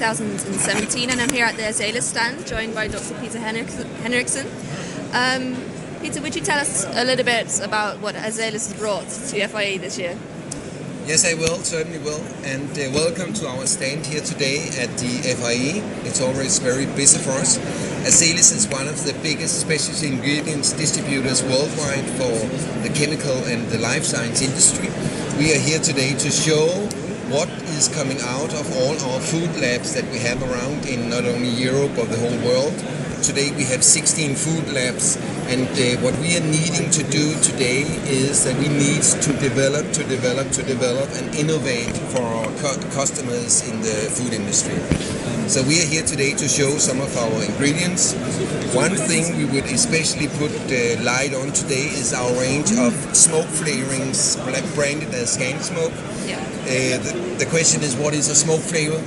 2017, and I'm here at the Azelis stand, joined by Dr. Peter Henriksen. Peter, would you tell us a little bit about what Azelis has brought to FIE this year? Yes, I will, certainly will. And welcome to our stand here today at the FIE. It's always very busy for us. Azelis is one of the biggest specialty ingredients distributors worldwide for the chemical and the life science industry. We are here today to show what is coming out of all our food labs that we have around in not only Europe but the whole world. Today we have 16 food labs, and what we are needing to do today is that we need to develop and innovate for our customers in the food industry. So we are here today to show some of our ingredients. One thing we would especially put light on today is our range of smoke flavorings branded as Scan Smoke. Yeah. The question is, what is a smoke flavor?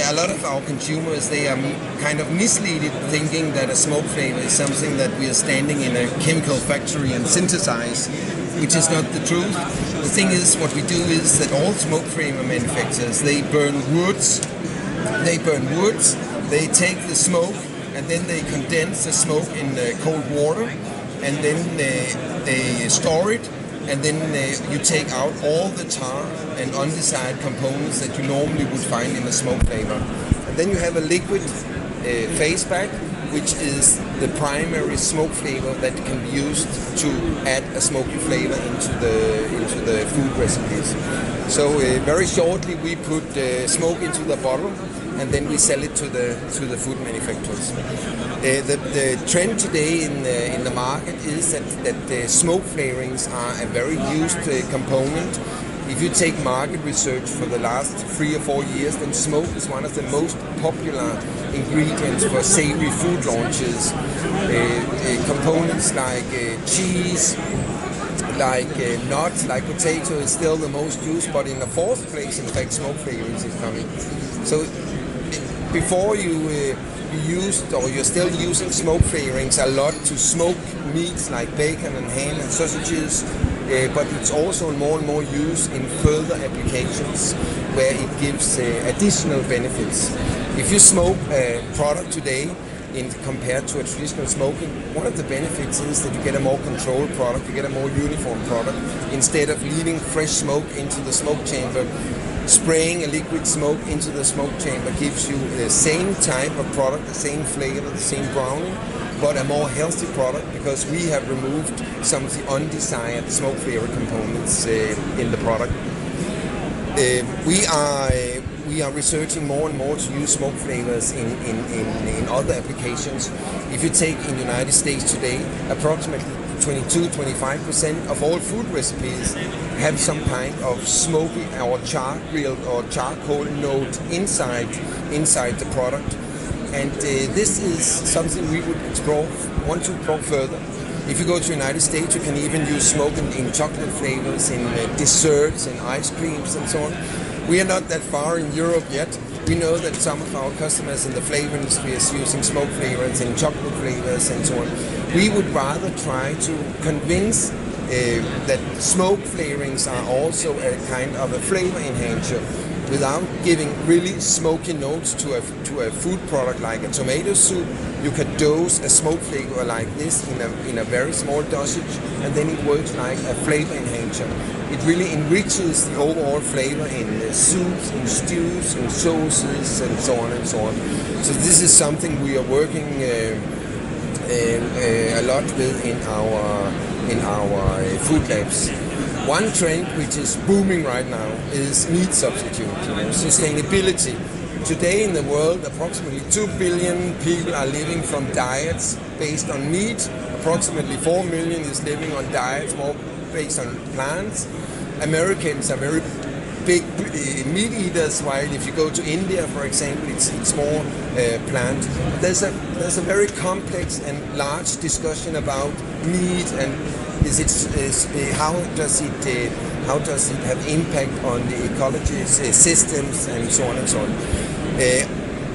A lot of our consumers, they are kind of misleaded, thinking that a smoke flavor is something that we are standing in a chemical factory and synthesize, which is not the truth. The thing is, what we do is that all smoke flavor manufacturers, they burn woods, they take the smoke and then they condense the smoke in cold water, and then they store it. And then you take out all the tar and undesired components that you normally would find in a smoke flavor. And then you have a liquid phase pack, which is the primary smoke flavor that can be used to add a smoky flavor into the food recipes. So very shortly we put smoke into the bottle, and then we sell it to the food manufacturers. The trend today in the market is that smoke flavorings are a very used component. If you take market research for the last 3 or 4 years, then smoke is one of the most popular ingredients for savory food launches. Components like cheese, like nuts, like potato is still the most used, but in the fourth place, in fact, smoke flavorings is coming. So before you're still using smoke flavorings a lot to smoke meats like bacon and ham and sausages, but it's also more and more used in further applications where it gives additional benefits. If you smoke a product today compared to a traditional smoking, one of the benefits is that you get a more controlled product, you get a more uniform product. Instead of leaving fresh smoke into the smoke chamber, spraying a liquid smoke into the smoke chamber gives you the same type of product, the same flavor, the same browning, but a more healthy product, because we have removed some of the undesired smoke flavor components in the product. We are researching more and more to use smoke flavors in other applications. If you take in the United States today, approximately 22-25% of all food recipes have some kind of smoky or char-grilled or charcoal note inside the product. And this is something we would want to explore further. If you go to the United States, you can even use smoke in chocolate flavors, in desserts, in ice creams and so on. We are not that far in Europe yet. We know that some of our customers in the flavor industry is using smoke flavors in chocolate flavors and so on. We would rather try to convince that smoke flavorings are also a kind of a flavor enhancer, without giving really smoky notes to a food product like a tomato soup. You could dose a smoke flavor like this in a very small dosage, and then it works like a flavor enhancer. It really enriches the overall flavor in soups, in stews, in sauces, and so on and so on. So this is something we are working a lot with in our food labs. One trend which is booming right now is meat substitute, sustainability. Today in the world, approximately 2 billion people are living from diets based on meat. Approximately 4 million is living on diets more based on plants. Americans are very big meat eaters, while if you go to India, for example, it's more plant. There's a very complex and large discussion about meat, and how does it have impact on the ecology systems and so on and so on.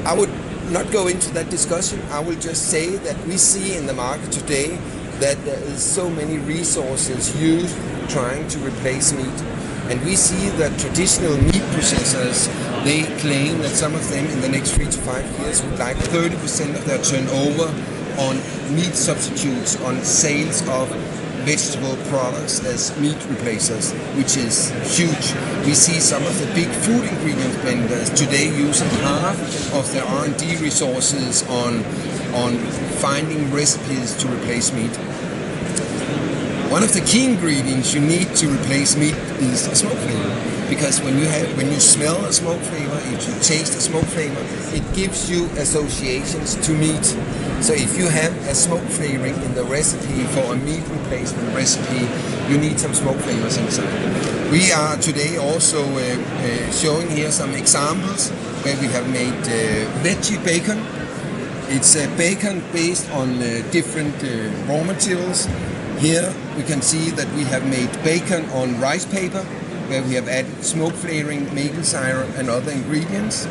I would not go into that discussion. I will just say that we see in the market today that there is so many resources used trying to replace meat. And we see that traditional meat processors, they claim that some of them in the next 3 to 5 years would like 30% of their turnover on meat substitutes, on sales of vegetable products as meat replacers, which is huge. We see some of the big food ingredient blenders today using half of their R&D resources on finding recipes to replace meat. One of the key ingredients you need to replace meat is a smoke flavor, because when you smell a smoke flavor, if you taste a smoke flavor, it gives you associations to meat. So if you have a smoke flavoring in the recipe for a meat replacement recipe, you need some smoke flavors inside. We are today also showing here some examples where we have made veggie bacon. It's bacon based on different raw materials. Here we can see that we have made bacon on rice paper, where we have added smoke flavoring, maple syrup and other ingredients.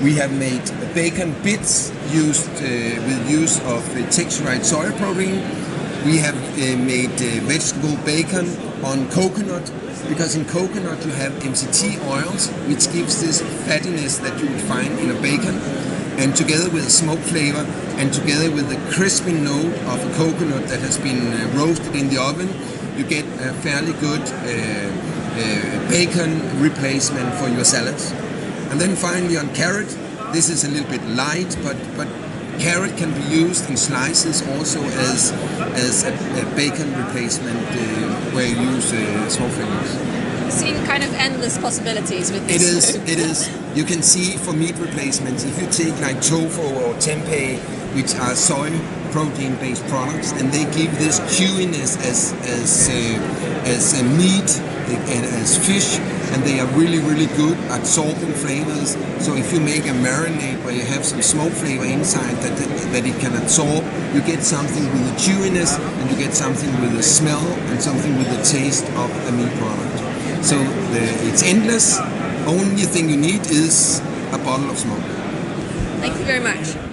We have made bacon bits with use of texturized soy protein. We have made vegetable bacon on coconut, because in coconut you have MCT oils, which gives this fattiness that you would find in a bacon. And together with a smoke flavor and together with the crispy note of a coconut that has been roasted in the oven, you get a fairly good bacon replacement for your salads. And then finally on carrot, this is a little bit light, but carrot can be used in slices also as a bacon replacement where you use smoke flavors. Seen kind of endless possibilities with this. It is. You can see for meat replacements, if you take like tofu or tempeh, which are soy protein based products, and they give this chewiness as a meat and as fish, and they are really good at absorbing flavors. So if you make a marinade where you have some smoke flavor inside that it can absorb, you get something with the chewiness, and you get something with the smell and something with the taste of a meat product. So it's endless. Only thing you need is a bottle of smoke. Thank you very much.